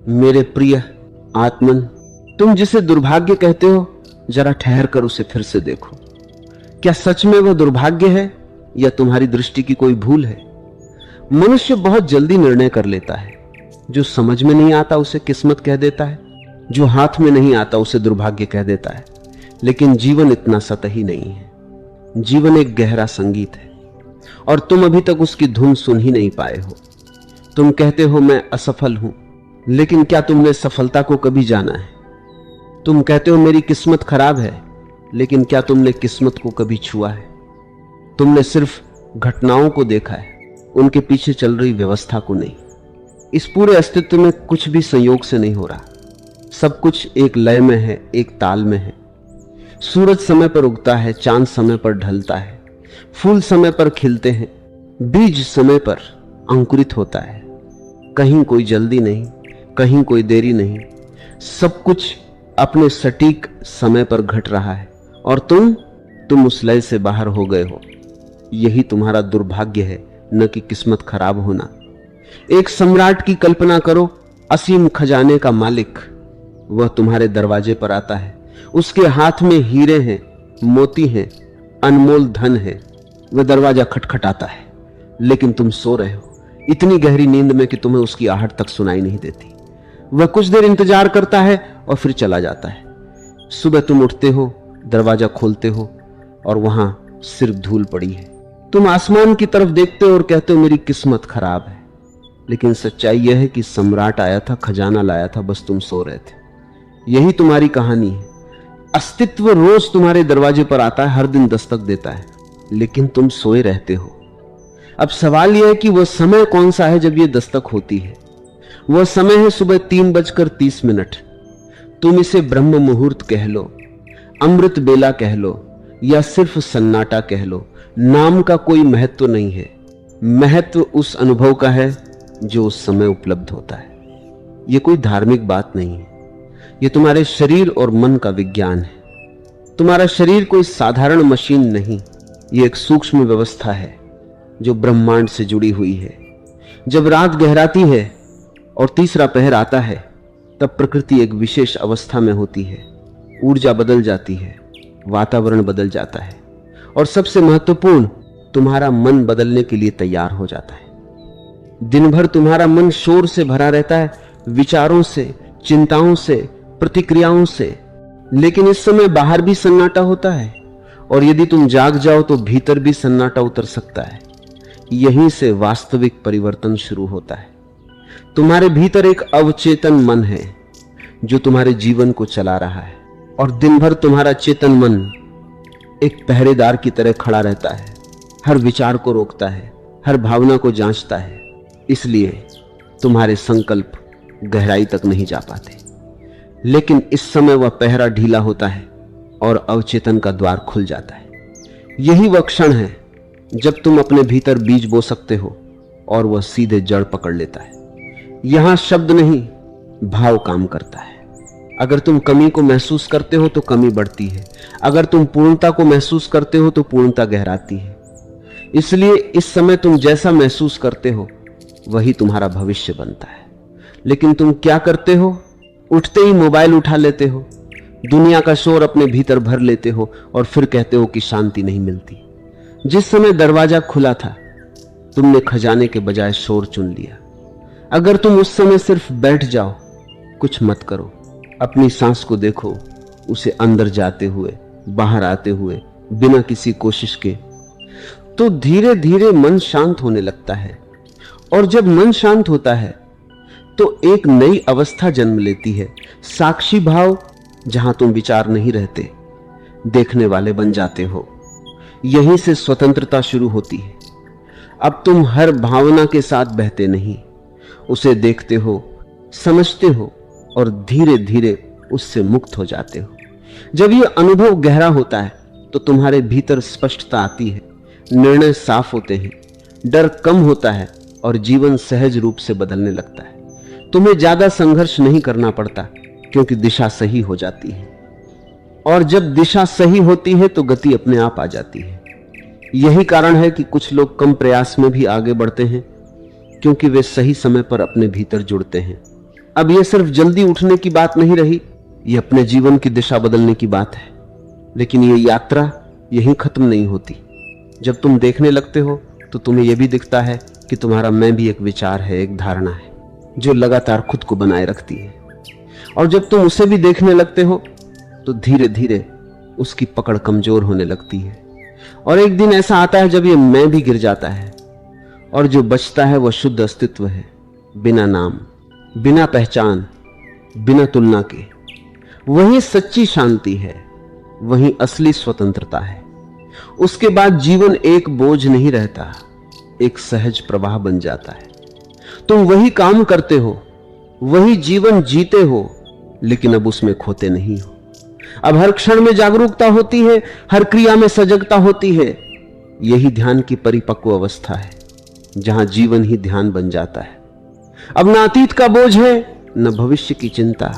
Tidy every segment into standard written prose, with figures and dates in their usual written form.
मेरे प्रिय आत्मन, तुम जिसे दुर्भाग्य कहते हो, जरा ठहर कर उसे फिर से देखो। क्या सच में वह दुर्भाग्य है या तुम्हारी दृष्टि की कोई भूल है? मनुष्य बहुत जल्दी निर्णय कर लेता है। जो समझ में नहीं आता उसे किस्मत कह देता है, जो हाथ में नहीं आता उसे दुर्भाग्य कह देता है। लेकिन जीवन इतना सतही नहीं है। जीवन एक गहरा संगीत है और तुम अभी तक उसकी धुन सुन ही नहीं पाए हो। तुम कहते हो मैं असफल हूं, लेकिन क्या तुमने सफलता को कभी जाना है? तुम कहते हो मेरी किस्मत खराब है, लेकिन क्या तुमने किस्मत को कभी छुआ है? तुमने सिर्फ घटनाओं को देखा है, उनके पीछे चल रही व्यवस्था को नहीं। इस पूरे अस्तित्व में कुछ भी संयोग से नहीं हो रहा। सब कुछ एक लय में है, एक ताल में है। सूरज समय पर उगता है, चांद समय पर ढलता है, फूल समय पर खिलते हैं, बीज समय पर अंकुरित होता है। कहीं कोई जल्दी नहीं, कहीं कोई देरी नहीं। सब कुछ अपने सटीक समय पर घट रहा है और तुम उस लय से बाहर हो गए हो। यही तुम्हारा दुर्भाग्य है, न कि किस्मत खराब होना। एक सम्राट की कल्पना करो, असीम खजाने का मालिक। वह तुम्हारे दरवाजे पर आता है। उसके हाथ में हीरे हैं, मोती हैं, अनमोल धन है। वह दरवाजा खटखटाता है, लेकिन तुम सो रहे हो, इतनी गहरी नींद में कि तुम्हें उसकी आहट तक सुनाई नहीं देती। वह कुछ देर इंतजार करता है और फिर चला जाता है। सुबह तुम उठते हो, दरवाजा खोलते हो और वहां सिर्फ धूल पड़ी है। तुम आसमान की तरफ देखते हो और कहते हो मेरी किस्मत खराब है। लेकिन सच्चाई यह है कि सम्राट आया था, खजाना लाया था, बस तुम सो रहे थे। यही तुम्हारी कहानी है। अस्तित्व रोज तुम्हारे दरवाजे पर आता है, हर दिन दस्तक देता है, लेकिन तुम सोए रहते हो। अब सवाल यह है कि वह समय कौन सा है जब यह दस्तक होती है। वह समय है सुबह 3:30। तुम इसे ब्रह्म मुहूर्त कह लो, अमृत बेला कह लो या सिर्फ सन्नाटा कह लो, नाम का कोई महत्व नहीं है। महत्व उस अनुभव का है जो उस समय उपलब्ध होता है। यह कोई धार्मिक बात नहीं है, यह तुम्हारे शरीर और मन का विज्ञान है। तुम्हारा शरीर कोई साधारण मशीन नहीं, यह एक सूक्ष्म व्यवस्था है जो ब्रह्मांड से जुड़ी हुई है। जब रात गहराती है और तीसरा पहर आता है, तब प्रकृति एक विशेष अवस्था में होती है। ऊर्जा बदल जाती है, वातावरण बदल जाता है और सबसे महत्वपूर्ण, तुम्हारा मन बदलने के लिए तैयार हो जाता है। दिन भर तुम्हारा मन शोर से भरा रहता है, विचारों से, चिंताओं से, प्रतिक्रियाओं से। लेकिन इस समय बाहर भी सन्नाटा होता है और यदि तुम जाग जाओ तो भीतर भी सन्नाटा उतर सकता है। यहीं से वास्तविक परिवर्तन शुरू होता है। तुम्हारे भीतर एक अवचेतन मन है जो तुम्हारे जीवन को चला रहा है और दिन भर तुम्हारा चेतन मन एक पहरेदार की तरह खड़ा रहता है, हर विचार को रोकता है, हर भावना को जांचता है। इसलिए तुम्हारे संकल्प गहराई तक नहीं जा पाते। लेकिन इस समय वह पहरा ढीला होता है और अवचेतन का द्वार खुल जाता है। यही वह क्षण है जब तुम अपने भीतर बीज बो सकते हो और वह सीधे जड़ पकड़ लेता है। यहां शब्द नहीं, भाव काम करता है। अगर तुम कमी को महसूस करते हो तो कमी बढ़ती है, अगर तुम पूर्णता को महसूस करते हो तो पूर्णता गहराती है। इसलिए इस समय तुम जैसा महसूस करते हो वही तुम्हारा भविष्य बनता है। लेकिन तुम क्या करते हो? उठते ही मोबाइल उठा लेते हो, दुनिया का शोर अपने भीतर भर लेते हो और फिर कहते हो कि शांति नहीं मिलती। जिस समय दरवाजा खुला था, तुमने खजाने के बजाय शोर चुन लिया। अगर तुम उस समय सिर्फ बैठ जाओ, कुछ मत करो, अपनी सांस को देखो, उसे अंदर जाते हुए, बाहर आते हुए, बिना किसी कोशिश के, तो धीरे धीरे मन शांत होने लगता है। और जब मन शांत होता है तो एक नई अवस्था जन्म लेती है, साक्षी भाव, जहां तुम विचार नहीं रहते, देखने वाले बन जाते हो। यहीं से स्वतंत्रता शुरू होती है। अब तुम हर भावना के साथ बहते नहीं, उसे देखते हो, समझते हो और धीरे धीरे उससे मुक्त हो जाते हो। जब यह अनुभव गहरा होता है तो तुम्हारे भीतर स्पष्टता आती है, निर्णय साफ होते हैं, डर कम होता है और जीवन सहज रूप से बदलने लगता है। तुम्हें ज्यादा संघर्ष नहीं करना पड़ता क्योंकि दिशा सही हो जाती है। और जब दिशा सही होती है तो गति अपने आप आ जाती है। यही कारण है कि कुछ लोग कम प्रयास में भी आगे बढ़ते हैं, क्योंकि वे सही समय पर अपने भीतर जुड़ते हैं। अब यह सिर्फ जल्दी उठने की बात नहीं रही, यह अपने जीवन की दिशा बदलने की बात है। लेकिन यह यात्रा यहीं खत्म नहीं होती। जब तुम देखने लगते हो तो तुम्हें यह भी दिखता है कि तुम्हारा मैं भी एक विचार है, एक धारणा है जो लगातार खुद को बनाए रखती है। और जब तुम उसे भी देखने लगते हो तो धीरे धीरे उसकी पकड़ कमजोर होने लगती है। और एक दिन ऐसा आता है जब ये मैं भी गिर जाता है और जो बचता है वह शुद्ध अस्तित्व है, बिना नाम, बिना पहचान, बिना तुलना के। वही सच्ची शांति है, वही असली स्वतंत्रता है। उसके बाद जीवन एक बोझ नहीं रहता, एक सहज प्रवाह बन जाता है। तुम वही काम करते हो, वही जीवन जीते हो, लेकिन अब उसमें खोते नहीं हो। अब हर क्षण में जागरूकता होती है, हर क्रिया में सजगता होती है। यही ध्यान की परिपक्व अवस्था है, जहां जीवन ही ध्यान बन जाता है। अब न अतीत का बोझ है, न भविष्य की चिंता,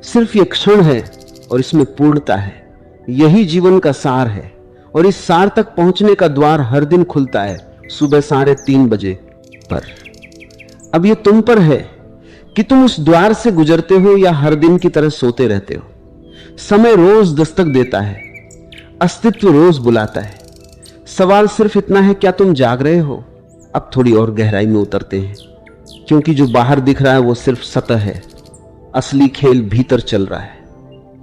सिर्फ ये क्षण है और इसमें पूर्णता है। यही जीवन का सार है और इस सार तक पहुंचने का द्वार हर दिन खुलता है सुबह 3:30 बजे पर। अब ये तुम पर है कि तुम उस द्वार से गुजरते हो या हर दिन की तरह सोते रहते हो। समय रोज दस्तक देता है, अस्तित्व रोज बुलाता है। सवाल सिर्फ इतना है, क्या तुम जाग रहे हो? अब थोड़ी और गहराई में उतरते हैं, क्योंकि जो बाहर दिख रहा है वो सिर्फ सतह है। असली खेल भीतर चल रहा है।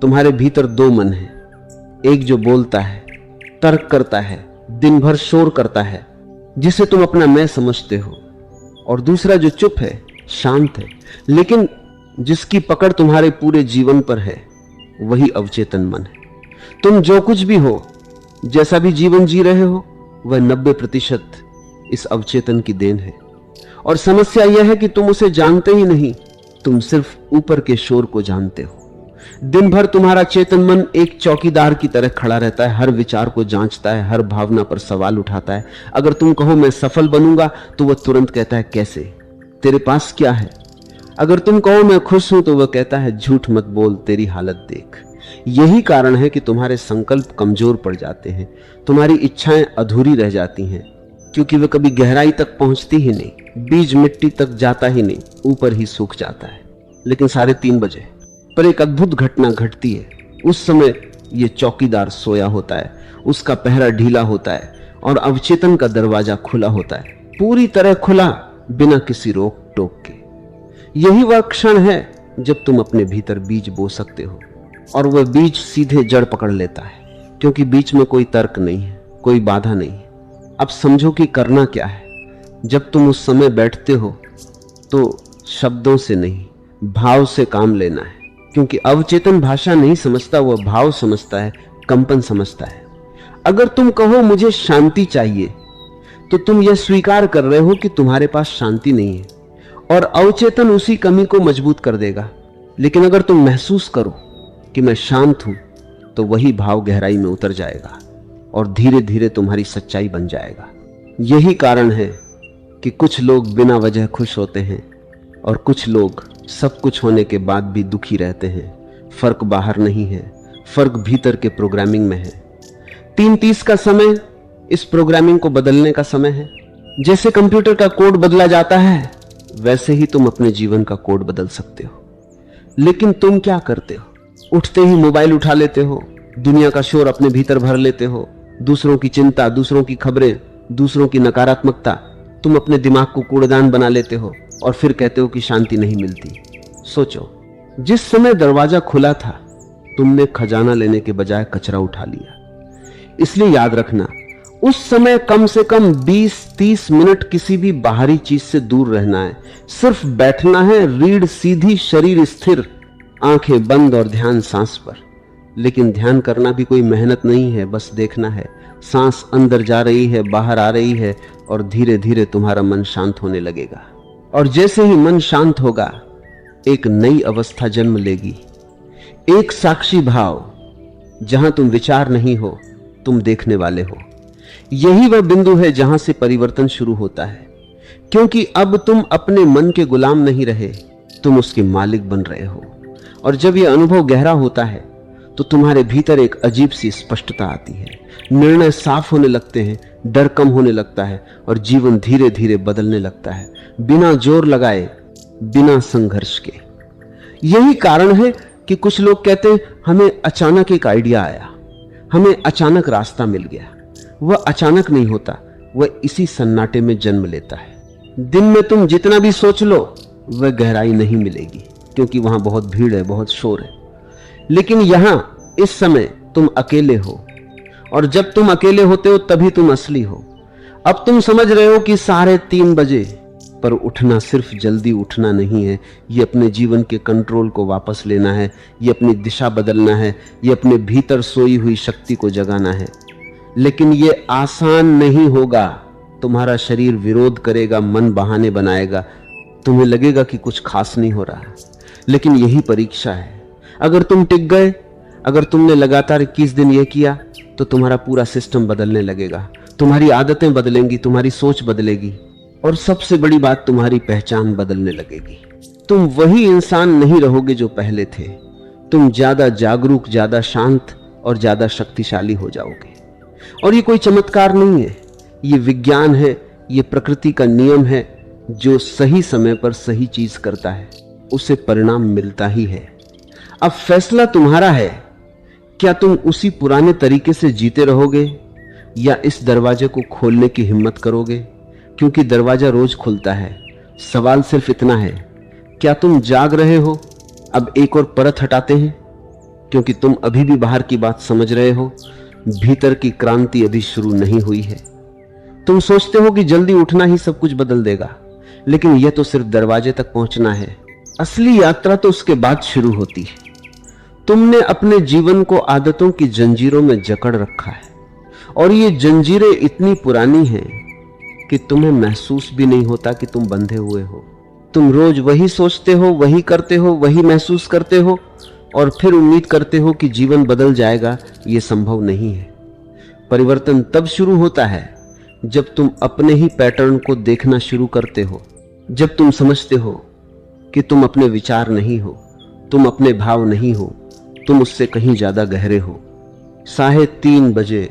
तुम्हारे भीतर दो मन है, एक जो बोलता है, तर्क करता है, दिन भर शोर करता है, जिसे तुम अपना मैं समझते हो, और दूसरा जो चुप है, शांत है, लेकिन जिसकी पकड़ तुम्हारे पूरे जीवन पर है। वही अवचेतन मन है। तुम जो कुछ भी हो, जैसा भी जीवन जी रहे हो, वह 90% इस अवचेतन की देन है। और समस्या यह है कि तुम उसे जानते ही नहीं, तुम सिर्फ ऊपर के शोर को जानते हो। दिन भर तुम्हारा चेतन मन एक चौकीदार की तरह खड़ा रहता है, हर विचार को जांचता है, हर भावना पर सवाल उठाता है। अगर तुम कहो मैं सफल बनूंगा तो वह तुरंत कहता है कैसे, तेरे पास क्या है? अगर तुम कहो मैं खुश हूं तो वह कहता है झूठ मत बोल, तेरी हालत देख। यही कारण है कि तुम्हारे संकल्प कमजोर पड़ जाते हैं, तुम्हारी इच्छाएं अधूरी रह जाती हैं, क्योंकि वे कभी गहराई तक पहुंचती ही नहीं। बीज मिट्टी तक जाता ही नहीं, ऊपर ही सूख जाता है। लेकिन 3:30 बजे पर एक अद्भुत घटना घटती है। उस समय ये चौकीदार सोया होता है, उसका पहरा ढीला होता है और अवचेतन का दरवाजा खुला होता है, पूरी तरह खुला, बिना किसी रोक टोक के। यही वह क्षण है जब तुम अपने भीतर बीज बो सकते हो और वह बीज सीधे जड़ पकड़ लेता है, क्योंकि बीच में कोई तर्क नहीं है, कोई बाधा नहीं है। अब समझो कि करना क्या है। जब तुम उस समय बैठते हो तो शब्दों से नहीं, भाव से काम लेना है, क्योंकि अवचेतन भाषा नहीं समझता, वह भाव समझता है, कंपन समझता है। अगर तुम कहो मुझे शांति चाहिए, तो तुम यह स्वीकार कर रहे हो कि तुम्हारे पास शांति नहीं है, और अवचेतन उसी कमी को मजबूत कर देगा। लेकिन अगर तुम महसूस करो कि मैं शांत हूं, तो वही भाव गहराई में उतर जाएगा और धीरे धीरे तुम्हारी सच्चाई बन जाएगा। यही कारण है कि कुछ लोग बिना वजह खुश होते हैं और कुछ लोग सब कुछ होने के बाद भी दुखी रहते हैं। फर्क बाहर नहीं है, फर्क भीतर के प्रोग्रामिंग में है। 3:30 का समय इस प्रोग्रामिंग को बदलने का समय है। जैसे कंप्यूटर का कोड बदला जाता है, वैसे ही तुम अपने जीवन का कोड बदल सकते हो। लेकिन तुम क्या करते हो? उठते ही मोबाइल उठा लेते हो, दुनिया का शोर अपने भीतर भर लेते हो, दूसरों की चिंता, दूसरों की खबरें, दूसरों की नकारात्मकता, तुम अपने दिमाग को कूड़ेदान बना लेते हो और फिर कहते हो कि शांति नहीं मिलती। सोचो, जिस समय दरवाजा खुला था, तुमने खजाना लेने के बजाय कचरा उठा लिया। इसलिए याद रखना, उस समय कम से कम 20-30 मिनट किसी भी बाहरी चीज से दूर रहना है। सिर्फ बैठना है, रीढ़ सीधी, शरीर स्थिर, आंखें बंद और ध्यान सांस पर। लेकिन ध्यान करना भी कोई मेहनत नहीं है, बस देखना है। सांस अंदर जा रही है, बाहर आ रही है, और धीरे धीरे तुम्हारा मन शांत होने लगेगा। और जैसे ही मन शांत होगा, एक नई अवस्था जन्म लेगी, एक साक्षी भाव, जहां तुम विचार नहीं हो, तुम देखने वाले हो। यही वह बिंदु है जहां से परिवर्तन शुरू होता है, क्योंकि अब तुम अपने मन के गुलाम नहीं रहे, तुम उसके मालिक बन रहे हो। और जब यह अनुभव गहरा होता है तो तुम्हारे भीतर एक अजीब सी स्पष्टता आती है, निर्णय साफ होने लगते हैं, डर कम होने लगता है और जीवन धीरे धीरे बदलने लगता है, बिना जोर लगाए, बिना संघर्ष के। यही कारण है कि कुछ लोग कहते हैं हमें अचानक एक आइडिया आया, हमें अचानक रास्ता मिल गया। वह अचानक नहीं होता, वह इसी सन्नाटे में जन्म लेता है। दिन में तुम जितना भी सोच लो वह गहराई नहीं मिलेगी, क्योंकि वहां बहुत भीड़ है, बहुत शोर है। लेकिन यहां इस समय तुम अकेले हो, और जब तुम अकेले होते हो तभी तुम असली हो। अब तुम समझ रहे हो कि 3:30 बजे, पर उठना सिर्फ जल्दी उठना नहीं है, ये अपने जीवन के कंट्रोल को वापस लेना है, ये अपनी दिशा बदलना है, ये अपने भीतर सोई हुई शक्ति को जगाना है। लेकिन ये आसान नहीं होगा। तुम्हारा शरीर विरोध करेगा, मन बहाने बनाएगा, तुम्हें लगेगा कि कुछ खास नहीं हो रहा है। लेकिन यही परीक्षा है। अगर तुम टिक गए, अगर तुमने लगातार 21 दिन यह किया, तो तुम्हारा पूरा सिस्टम बदलने लगेगा, तुम्हारी आदतें बदलेंगी, तुम्हारी सोच बदलेगी, और सबसे बड़ी बात, तुम्हारी पहचान बदलने लगेगी। तुम वही इंसान नहीं रहोगे जो पहले थे। तुम ज्यादा जागरूक, ज्यादा शांत और ज्यादा शक्तिशाली हो जाओगे। और ये कोई चमत्कार नहीं है, ये विज्ञान है, ये प्रकृति का नियम है। जो सही समय पर सही चीज करता है उसे परिणाम मिलता ही है। अब फैसला तुम्हारा है, क्या तुम उसी पुराने तरीके से जीते रहोगे या इस दरवाजे को खोलने की हिम्मत करोगे? क्योंकि दरवाजा रोज खुलता है। सवाल सिर्फ इतना है, क्या तुम जाग रहे हो? अब एक और परत हटाते हैं, क्योंकि तुम अभी भी बाहर की बात समझ रहे हो, भीतर की क्रांति अभी शुरू नहीं हुई है। तुम सोचते हो कि जल्दी उठना ही सब कुछ बदल देगा, लेकिन यह तो सिर्फ दरवाजे तक पहुंचना है। असली यात्रा तो उसके बाद शुरू होती है। तुमने अपने जीवन को आदतों की जंजीरों में जकड़ रखा है, और ये जंजीरें इतनी पुरानी हैं कि तुम्हें महसूस भी नहीं होता कि तुम बंधे हुए हो। तुम रोज वही सोचते हो, वही करते हो, वही महसूस करते हो, और फिर उम्मीद करते हो कि जीवन बदल जाएगा। ये संभव नहीं है। परिवर्तन तब शुरू होता है जब तुम अपने ही पैटर्न को देखना शुरू करते हो, जब तुम समझते हो कि तुम अपने विचार नहीं हो, तुम अपने भाव नहीं हो, तुम उससे कहीं ज्यादा गहरे हो। 3:30 बजे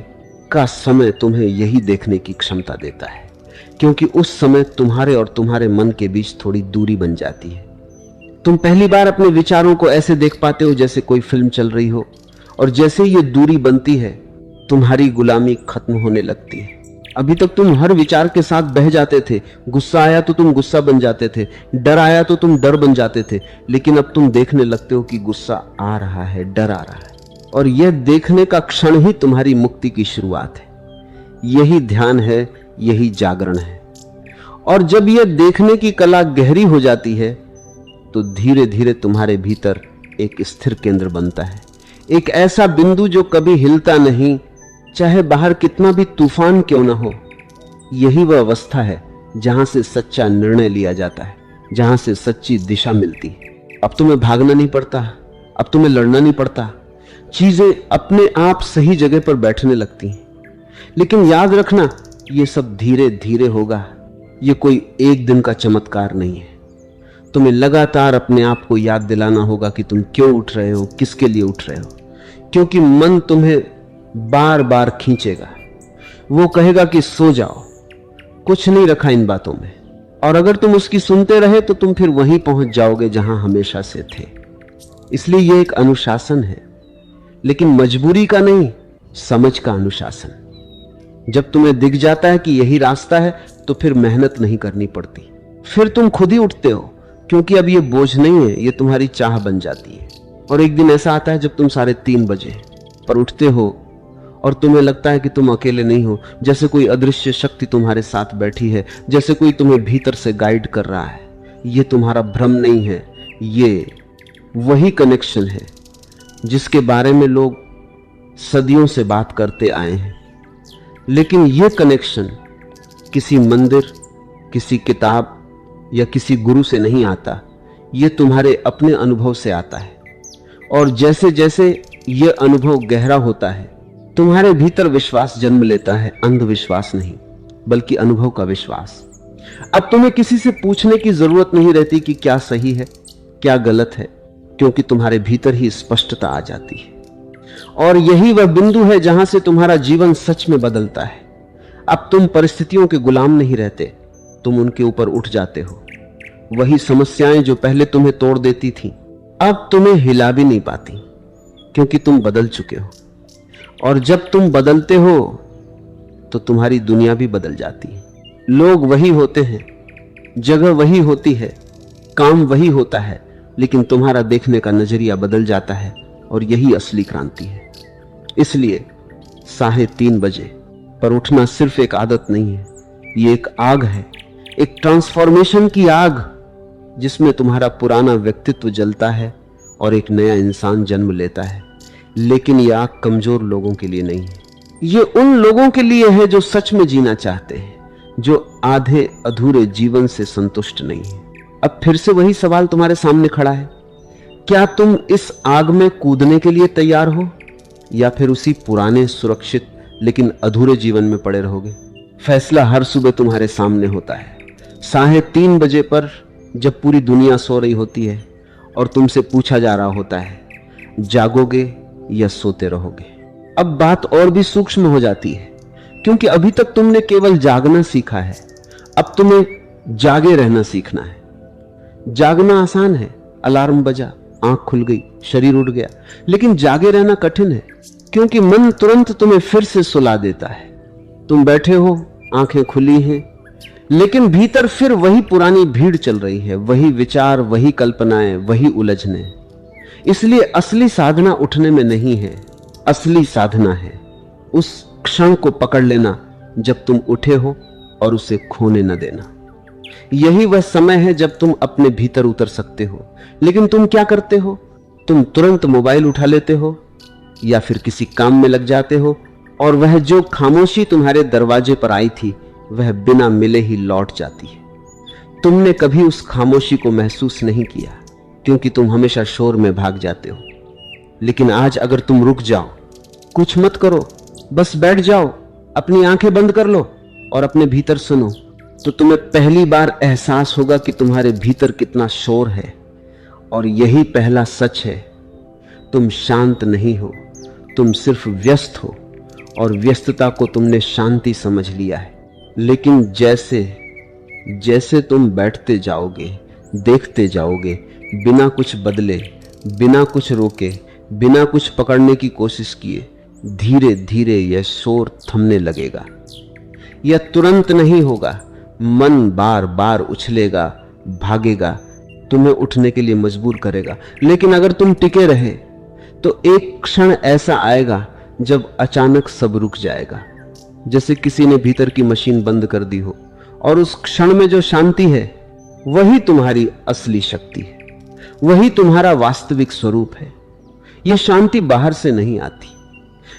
का समय तुम्हें यही देखने की क्षमता देता है, क्योंकि उस समय तुम्हारे और तुम्हारे मन के बीच थोड़ी दूरी बन जाती है। तुम पहली बार अपने विचारों को ऐसे देख पाते हो जैसे कोई फिल्म चल रही हो, और जैसे ये दूरी बनती है तुम्हारी गुलामी खत्म होने लगती है। अभी तक तुम हर विचार के साथ बह जाते थे। गुस्सा आया तो तुम गुस्सा बन जाते थे, डर आया तो तुम डर बन जाते थे। लेकिन अब तुम देखने लगते हो कि गुस्सा आ रहा है, डर आ रहा है, और यह देखने का क्षण ही तुम्हारी मुक्ति की शुरुआत है। यही ध्यान है, यही जागरण है। और जब यह देखने की कला गहरी हो जाती है तो धीरे धीरे तुम्हारे भीतर एक स्थिर केंद्र बनता है, एक ऐसा बिंदु जो कभी हिलता नहीं, चाहे बाहर कितना भी तूफान क्यों ना हो। यही वह अवस्था है जहां से सच्चा निर्णय लिया जाता है, जहां से सच्ची दिशा मिलती है। अब तुम्हें भागना नहीं पड़ता, अब तुम्हें लड़ना नहीं पड़ता, चीजें अपने आप सही जगह पर बैठने लगती हैं। लेकिन याद रखना, ये सब धीरे धीरे होगा, ये कोई एक दिन का चमत्कार नहीं है। तुम्हें लगातार अपने आप को याद दिलाना होगा कि तुम क्यों उठ रहे हो, किसके लिए उठ रहे हो, क्योंकि मन तुम्हें बार बार खींचेगा। वो कहेगा कि सो जाओ, कुछ नहीं रखा इन बातों में। और अगर तुम उसकी सुनते रहे तो तुम फिर वहीं पहुंच जाओगे जहां हमेशा से थे। इसलिए यह एक अनुशासन है, लेकिन मजबूरी का नहीं, समझ का अनुशासन। जब तुम्हें दिख जाता है कि यही रास्ता है तो फिर मेहनत नहीं करनी पड़ती, फिर तुम खुद ही उठते हो, क्योंकि अब ये बोझ नहीं है, ये तुम्हारी चाह बन जाती है। और एक दिन ऐसा आता है जब तुम 3:30 बजे पर उठते हो और तुम्हें लगता है कि तुम अकेले नहीं हो, जैसे कोई अदृश्य शक्ति तुम्हारे साथ बैठी है, जैसे कोई तुम्हें भीतर से गाइड कर रहा है। ये तुम्हारा भ्रम नहीं है, ये वही कनेक्शन है जिसके बारे में लोग सदियों से बात करते आए हैं। लेकिन ये कनेक्शन किसी मंदिर, किसी किताब या किसी गुरु से नहीं आता, ये तुम्हारे अपने अनुभव से आता है। और जैसे जैसे यह अनुभव गहरा होता है, तुम्हारे भीतर विश्वास जन्म लेता है, अंधविश्वास नहीं बल्कि अनुभव का विश्वास। अब तुम्हें किसी से पूछने की जरूरत नहीं रहती कि क्या सही है, क्या गलत है, क्योंकि तुम्हारे भीतर ही स्पष्टता आ जाती है। और यही वह बिंदु है जहां से तुम्हारा जीवन सच में बदलता है। अब तुम परिस्थितियों के गुलाम नहीं रहते, तुम उनके ऊपर उठ जाते हो। वही समस्याएं जो पहले तुम्हें तोड़ देती थी, अब तुम्हें हिला भी नहीं पाती, क्योंकि तुम बदल चुके हो। और जब तुम बदलते हो तो तुम्हारी दुनिया भी बदल जाती है। लोग वही होते हैं, जगह वही होती है, काम वही होता है, लेकिन तुम्हारा देखने का नजरिया बदल जाता है, और यही असली क्रांति है। इसलिए 3:30 बजे पर उठना सिर्फ एक आदत नहीं है, ये एक आग है, एक ट्रांसफॉर्मेशन की आग, जिसमें तुम्हारा पुराना व्यक्तित्व जलता है और एक नया इंसान जन्म लेता है। लेकिन यह आग कमजोर लोगों के लिए नहीं है, ये उन लोगों के लिए है जो सच में जीना चाहते हैं, जो आधे अधूरे जीवन से संतुष्ट नहीं है। अब फिर से वही सवाल तुम्हारे सामने खड़ा है, क्या तुम इस आग में कूदने के लिए तैयार हो, या फिर उसी पुराने सुरक्षित लेकिन अधूरे जीवन में पड़े रहोगे? फैसला हर सुबह तुम्हारे सामने होता है, 3:30 बजे पर, जब पूरी दुनिया सो रही होती है और तुमसे पूछा जा रहा होता है, जागोगे या सोते रहोगे? अब बात और भी सूक्ष्म हो जाती है, क्योंकि अभी तक तुमने केवल जागना सीखा है, अब तुम्हें जागे रहना सीखना है। जागना आसान है, अलार्म बजा, आंख खुल गई, शरीर उठ गया, लेकिन जागे रहना कठिन है, क्योंकि मन तुरंत तुम्हें फिर से सुला देता है। तुम बैठे हो, आंखें खुली हैं, लेकिन भीतर फिर वही पुरानी भीड़ चल रही है, वही विचार, वही कल्पनाएं, वही उलझने। इसलिए असली साधना उठने में नहीं है, असली साधना है उस क्षण को पकड़ लेना जब तुम उठे हो, और उसे खोने न देना। यही वह समय है जब तुम अपने भीतर उतर सकते हो। लेकिन तुम क्या करते हो? तुम तुरंत मोबाइल उठा लेते हो या फिर किसी काम में लग जाते हो, और वह जो खामोशी तुम्हारे दरवाजे पर आई थी वह बिना मिले ही लौट जाती है। तुमने कभी उस खामोशी को महसूस नहीं किया, क्योंकि तुम हमेशा शोर में भाग जाते हो। लेकिन आज अगर तुम रुक जाओ, कुछ मत करो, बस बैठ जाओ, अपनी आंखें बंद कर लो और अपने भीतर सुनो, तो तुम्हें पहली बार एहसास होगा कि तुम्हारे भीतर कितना शोर है। और यही पहला सच है, तुम शांत नहीं हो, तुम सिर्फ व्यस्त हो, और व्यस्तता को तुमने शांति समझ लिया है। लेकिन जैसे जैसे तुम बैठते जाओगे, देखते जाओगे, बिना कुछ बदले, बिना कुछ रोके, बिना कुछ पकड़ने की कोशिश किए, धीरे धीरे यह शोर थमने लगेगा। यह तुरंत नहीं होगा, मन बार बार उछलेगा, भागेगा, तुम्हें उठने के लिए मजबूर करेगा। लेकिन अगर तुम टिके रहे तो एक क्षण ऐसा आएगा जब अचानक सब रुक जाएगा, जैसे किसी ने भीतर की मशीन बंद कर दी हो, और उस क्षण में जो शांति है वही तुम्हारी असली शक्ति है, वही तुम्हारा वास्तविक स्वरूप है। यह शांति बाहर से नहीं आती,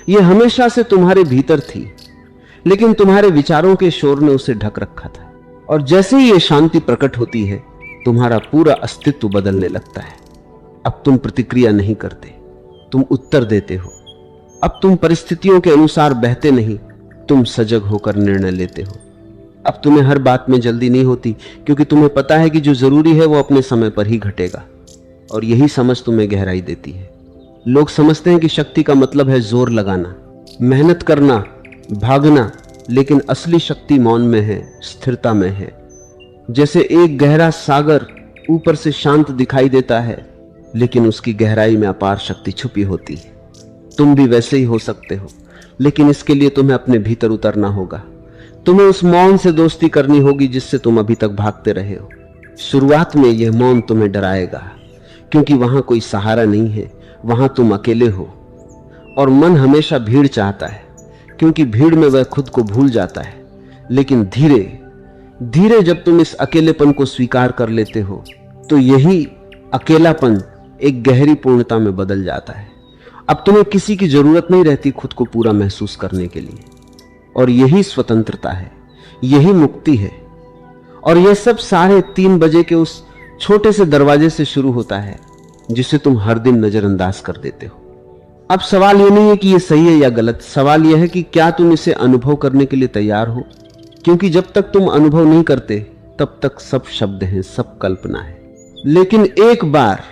यह हमेशा से तुम्हारे भीतर थी, लेकिन तुम्हारे विचारों के शोर ने उसे ढक रखा था। और जैसे ही यह शांति प्रकट होती है, तुम्हारा पूरा अस्तित्व बदलने लगता है। अब तुम प्रतिक्रिया नहीं करते, तुम उत्तर देते हो। अब तुम परिस्थितियों के अनुसार बहते नहीं, तुम सजग होकर निर्णय लेते हो। अब तुम्हें हर बात में जल्दी नहीं होती, क्योंकि तुम्हें पता है कि जो जरूरी है वो अपने समय पर ही घटेगा। और यही समझ तुम्हें गहराई देती है। लोग समझते हैं कि शक्ति का मतलब है जोर लगाना, मेहनत करना, भागना, लेकिन असली शक्ति मौन में है, स्थिरता में है। जैसे एक गहरा सागर ऊपर से शांत दिखाई देता है, लेकिन उसकी गहराई में अपार शक्ति छुपी होती है। तुम भी वैसे ही हो सकते हो, लेकिन इसके लिए तुम्हें अपने भीतर उतरना होगा। तुम्हें उस मौन से दोस्ती करनी होगी जिससे तुम अभी तक भागते रहे हो। शुरुआत में यह मौन तुम्हें डराएगा, क्योंकि वहां कोई सहारा नहीं है, वहां तुम अकेले हो। और मन हमेशा भीड़ चाहता है, क्योंकि भीड़ में वह खुद को भूल जाता है। लेकिन धीरे धीरे जब तुम इस अकेलेपन को स्वीकार कर लेते हो, तो यही अकेलापन एक गहरी पूर्णता में बदल जाता है। अब तुम्हें किसी की जरूरत नहीं रहती खुद को पूरा महसूस करने के लिए। और यही स्वतंत्रता है, यही मुक्ति है। और यह सब 3:30 बजे के उस छोटे से दरवाजे से शुरू होता है, जिसे तुम हर दिन नजरअंदाज कर देते हो। अब सवाल यह नहीं है कि यह सही है या गलत, सवाल यह है कि क्या तुम इसे अनुभव करने के लिए तैयार हो। क्योंकि जब तक तुम अनुभव नहीं करते, तब तक सब शब्द हैं, सब कल्पना है। लेकिन एक बार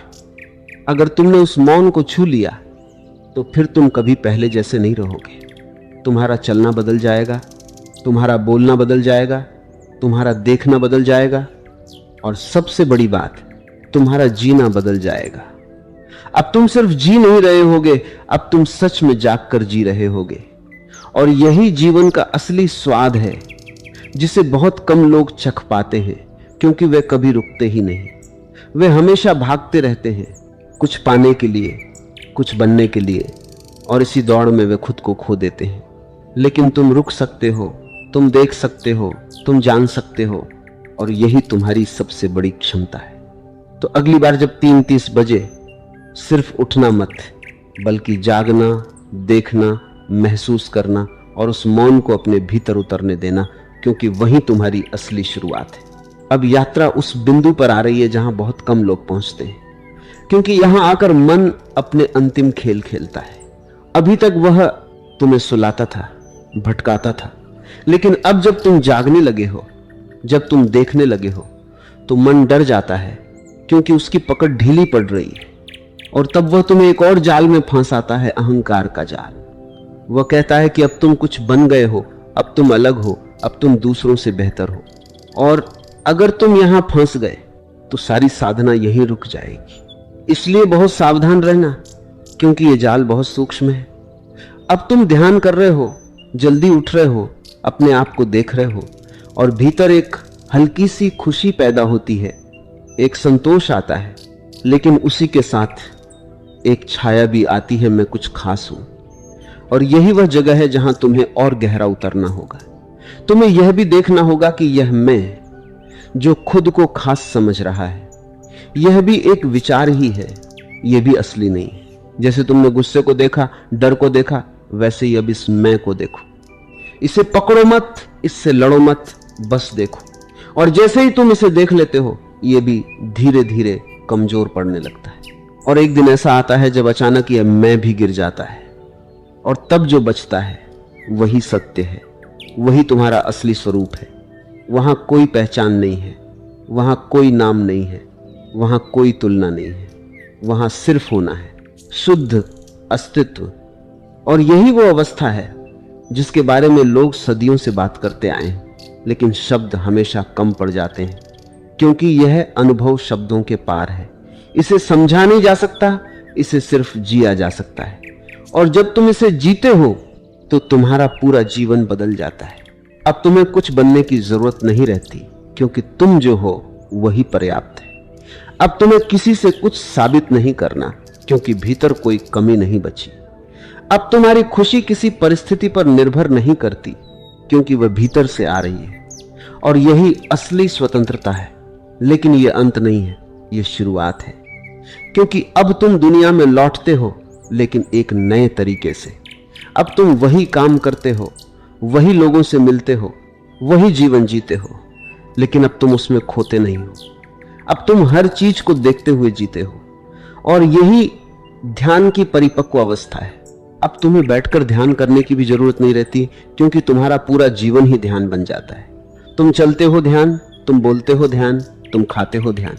अगर तुमने उस मौन को छू लिया, तो फिर तुम कभी पहले जैसे नहीं रहोगे। तुम्हारा चलना बदल जाएगा, तुम्हारा बोलना बदल जाएगा, तुम्हारा देखना बदल जाएगा, और सबसे बड़ी बात, तुम्हारा जीना बदल जाएगा। अब तुम सिर्फ जी नहीं रहे होगे, अब तुम सच में जागकर जी रहे होगे। और यही जीवन का असली स्वाद है, जिसे बहुत कम लोग चख पाते हैं, क्योंकि वे कभी रुकते ही नहीं। वे हमेशा भागते रहते हैं, कुछ पाने के लिए, कुछ बनने के लिए, और इसी दौड़ में वे खुद को खो देते हैं। लेकिन तुम रुक सकते हो, तुम देख सकते हो, तुम जान सकते हो, और यही तुम्हारी सबसे बड़ी क्षमता है। तो अगली बार जब 3:30 बजे सिर्फ उठना मत, बल्कि जागना, देखना, महसूस करना और उस मौन को अपने भीतर उतरने देना, क्योंकि वही तुम्हारी असली शुरुआत है। अब यात्रा उस बिंदु पर आ रही है जहां बहुत कम लोग पहुंचते हैं, क्योंकि यहां आकर मन अपने अंतिम खेल खेलता है। अभी तक वह तुम्हें सुलाता था, भटकाता था, लेकिन अब जब तुम जागने लगे हो, जब तुम देखने लगे हो, तो मन डर जाता है, क्योंकि उसकी पकड़ ढीली पड़ रही है। और तब वह तुम्हें एक और जाल में फंसाता है, अहंकार का जाल। वह कहता है कि अब तुम कुछ बन गए हो, अब तुम अलग हो, अब तुम दूसरों से बेहतर हो, और अगर तुम यहां फंस गए तो सारी साधना यहीं रुक जाएगी। इसलिए बहुत सावधान रहना, क्योंकि यह जाल बहुत सूक्ष्म है। अब तुम ध्यान कर रहे हो, जल्दी उठ रहे हो, अपने आप को देख रहे हो, और भीतर एक हल्की सी खुशी पैदा होती है, एक संतोष आता है, लेकिन उसी के साथ एक छाया भी आती है, मैं कुछ खास हूं। और यही वह जगह है जहां तुम्हें और गहरा उतरना होगा। तुम्हें यह भी देखना होगा कि यह मैं, जो खुद को खास समझ रहा है, यह भी एक विचार ही है, यह भी असली नहीं है। जैसे तुमने गुस्से को देखा, डर को देखा, वैसे ही अब इस मैं को देखो। इसे पकड़ो मत, इससे लड़ो मत, बस देखो। और जैसे ही तुम इसे देख लेते हो, यह भी धीरे धीरे कमजोर पड़ने लगता है। और एक दिन ऐसा आता है जब अचानक यह मैं भी गिर जाता है, और तब जो बचता है वही सत्य है, वही तुम्हारा असली स्वरूप है। वहां कोई पहचान नहीं है, वहां कोई नाम नहीं है, वहां कोई तुलना नहीं है, वहां सिर्फ होना है, शुद्ध अस्तित्व। और यही वो अवस्था है जिसके बारे में लोग सदियों से बात करते आए हैं, लेकिन शब्द हमेशा कम पड़ जाते हैं, क्योंकि यह अनुभव शब्दों के पार है। इसे समझा नहीं जा सकता, इसे सिर्फ जिया जा सकता है। और जब तुम इसे जीते हो तो तुम्हारा पूरा जीवन बदल जाता है। अब तुम्हें कुछ बनने की जरूरत नहीं रहती, क्योंकि तुम जो हो वही पर्याप्त है। अब तुम्हें किसी से कुछ साबित नहीं करना, क्योंकि भीतर कोई कमी नहीं बची। अब तुम्हारी खुशी किसी परिस्थिति पर निर्भर नहीं करती, क्योंकि वह भीतर से आ रही है। और यही असली स्वतंत्रता है। लेकिन यह अंत नहीं है, यह शुरुआत है, क्योंकि अब तुम दुनिया में लौटते हो, लेकिन एक नए तरीके से। अब तुम वही काम करते हो, वही लोगों से मिलते हो, वही जीवन जीते हो, लेकिन अब तुम उसमें खोते नहीं हो। अब तुम हर चीज को देखते हुए जीते हो, और यही ध्यान की परिपक्व अवस्था है। अब तुम्हें बैठकर ध्यान करने की भी जरूरत नहीं रहती, क्योंकि तुम्हारा पूरा जीवन ही ध्यान बन जाता है। तुम चलते हो ध्यान, तुम बोलते हो ध्यान, तुम खाते हो ध्यान,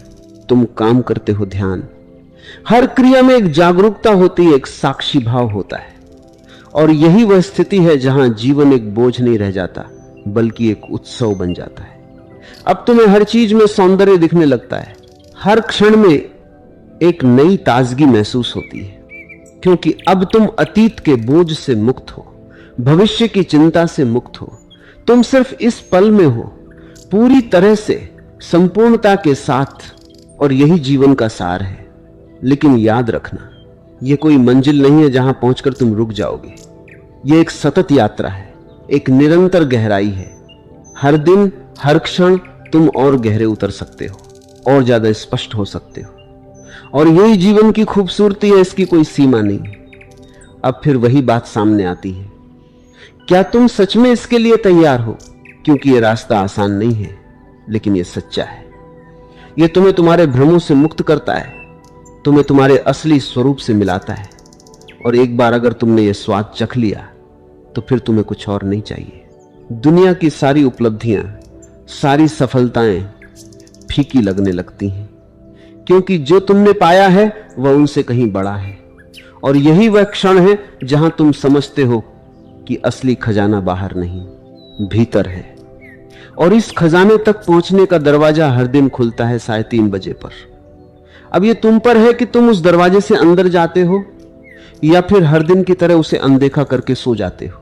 तुम काम करते हो ध्यान। हर क्रिया में एक जागरूकता होती है, एक साक्षी भाव होता है। और यही वह स्थिति है जहां जीवन एक बोझ नहीं रह जाता, बल्कि एक उत्सव बन जाता है। अब तुम्हें हर चीज में सौंदर्य दिखने लगता है, हर क्षण में एक नई ताजगी महसूस होती है, क्योंकि अब तुम अतीत के बोझ से मुक्त हो, भविष्य की चिंता से मुक्त हो। तुम सिर्फ इस पल में हो, पूरी तरह से, संपूर्णता के साथ। और यही जीवन का सार है। लेकिन याद रखना, यह कोई मंजिल नहीं है जहां पहुंचकर तुम रुक जाओगे। यह एक सतत यात्रा है, एक निरंतर गहराई है। हर दिन, हर क्षण तुम और गहरे उतर सकते हो, और ज्यादा स्पष्ट हो सकते हो। और यही जीवन की खूबसूरती है, इसकी कोई सीमा नहीं। अब फिर वही बात सामने आती है, क्या तुम सच में इसके लिए तैयार हो? क्योंकि यह रास्ता आसान नहीं है, लेकिन यह सच्चा है। यह तुम्हें तुम्हारे भ्रमों से मुक्त करता है, तुम्हें तुम्हारे असली स्वरूप से मिलाता है। और एक बार अगर तुमने यह स्वाद चख लिया, तो फिर तुम्हें कुछ और नहीं चाहिए। दुनिया की सारी उपलब्धियां, सारी सफलताएं फीकी लगने लगती हैं, क्योंकि जो तुमने पाया है वह उनसे कहीं बड़ा है। और यही वह क्षण है जहां तुम समझते हो कि असली खजाना बाहर नहीं, भीतर है। और इस खजाने तक पहुंचने का दरवाजा हर दिन खुलता है 3:30 बजे पर। अब ये तुम पर है कि तुम उस दरवाजे से अंदर जाते हो या फिर हर दिन की तरह उसे अनदेखा करके सो जाते हो।